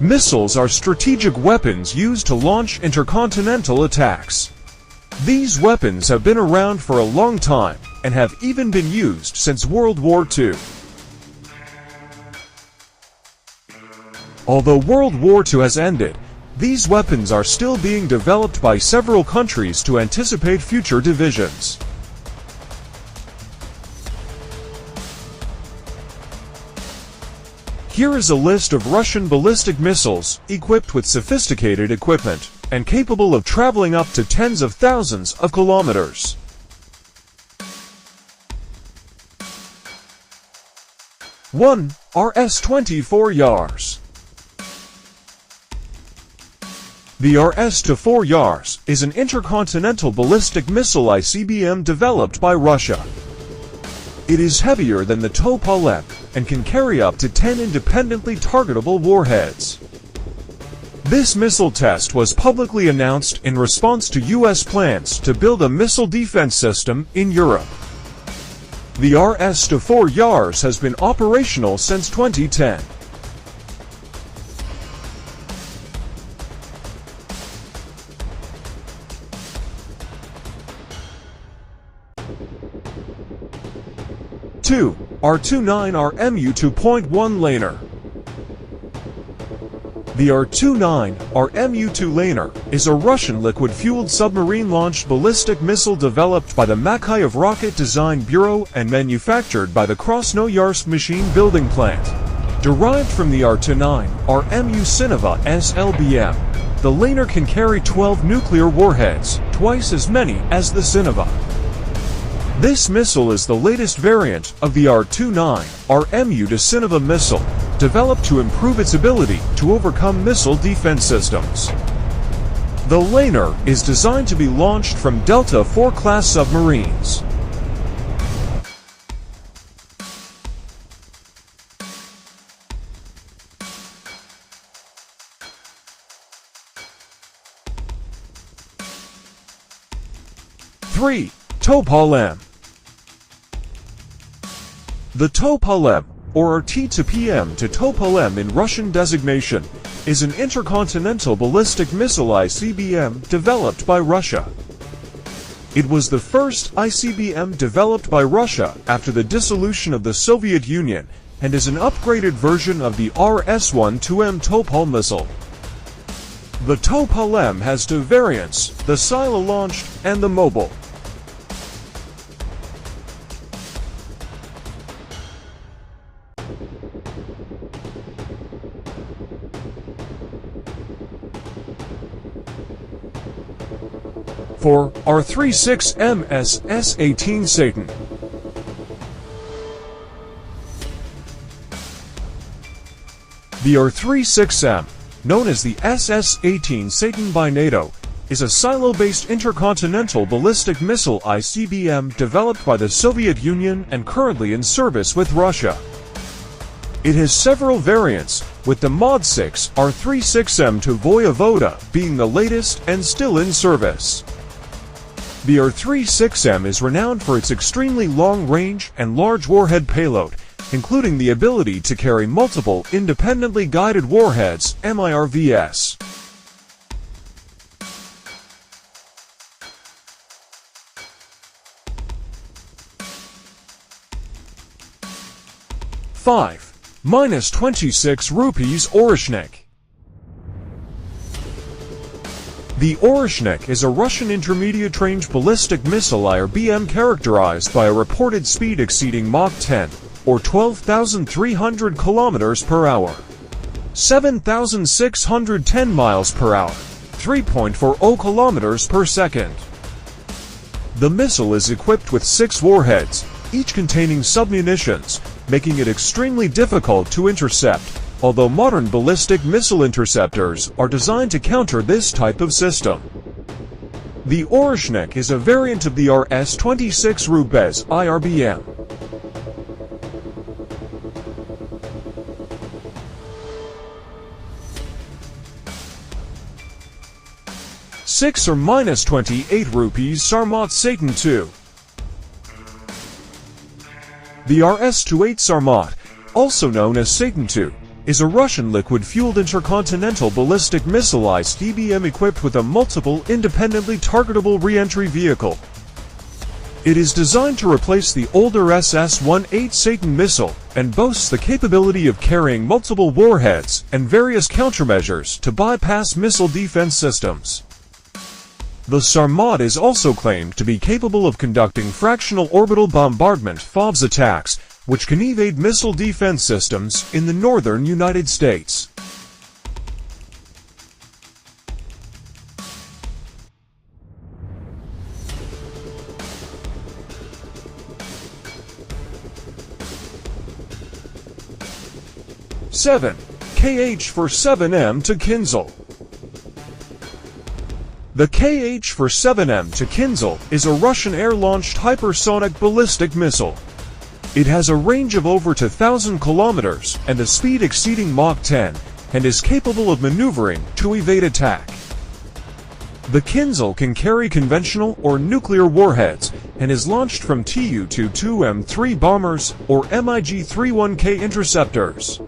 Missiles are strategic weapons used to launch intercontinental attacks. These weapons have been around for a long time and have even been used since World War II. Although World War II has ended, these weapons are still being developed by several countries to anticipate future divisions. Here is a list of Russian ballistic missiles equipped with sophisticated equipment and capable of traveling up to tens of thousands of kilometers. One, RS-24 Yars. The RS-24 Yars is an intercontinental ballistic missile ICBM developed by Russia. It is heavier than the Topol-M and can carry up to 10 independently targetable warheads. This missile test was publicly announced in response to U.S. plans to build a missile defense system in Europe. The RS-24 Yars has been operational since 2010. Two, R-29RMU 2.1 Laner. The R-29RMU-2 Laner is a Russian liquid-fueled submarine-launched ballistic missile developed by the Makayev Rocket Design Bureau and manufactured by the Krasnoyarsk Machine Building Plant. Derived from the R-29RMU Sinova SLBM, the Laner can carry 12 nuclear warheads, twice as many as the Sinova. This missile is the latest variant of the R-29RMU to Sinova missile, developed to improve its ability to overcome missile defense systems. The Laner is designed to be launched from Delta IV class submarines. Three, Topol-M. The Topol-M, or T2PM to Topol-M in Russian designation, is an intercontinental ballistic missile ICBM developed by Russia. It was the first ICBM developed by Russia after the dissolution of the Soviet Union and is an upgraded version of the RS-12M Topol missile. The Topol-M has two variants, the silo-launched and the mobile. For R-36M SS-18 Satan. The R-36M, known as the SS-18 Satan by NATO, is a silo-based intercontinental ballistic missile ICBM developed by the Soviet Union and currently in service with Russia. It has several variants, with the Mod 6 R-36M to Voyevoda being the latest and still in service. The R-36M is renowned for its extremely long range and large warhead payload, including the ability to carry multiple independently guided warheads (MIRVs). -26 rupees Oreshnik. The Oreshnik is a Russian intermediate-range ballistic missile IRBM characterized by a reported speed exceeding Mach 10, or 12,300 km per hour, 7,610 miles per hour, 3.40 km per second. The missile is equipped with 6 warheads, each containing submunitions, making it extremely difficult to intercept, although modern ballistic missile interceptors are designed to counter this type of system. The Oreshnik is a variant of the RS-26 Rubez IRBM. Six or -28 rupees Sarmat Satan II. The RS-28 Sarmat, also known as Satan II, is a Russian liquid-fueled intercontinental ballistic missile ICBM equipped with a multiple independently targetable re-entry vehicle. It is designed to replace the older SS-18 Satan missile and boasts the capability of carrying multiple warheads and various countermeasures to bypass missile defense systems. The Sarmat is also claimed to be capable of conducting fractional orbital bombardment (FOBS) attacks, which can evade missile defense systems in the northern United States. (7) KH-47M to Kinzhal. The KH-47M to Kinzhal is a Russian air-launched hypersonic ballistic missile. It has a range of over 2,000 kilometers and a speed exceeding Mach 10, and is capable of maneuvering to evade attack. The Kinzhal can carry conventional or nuclear warheads and is launched from Tu-22M3 bombers or MiG-31K interceptors.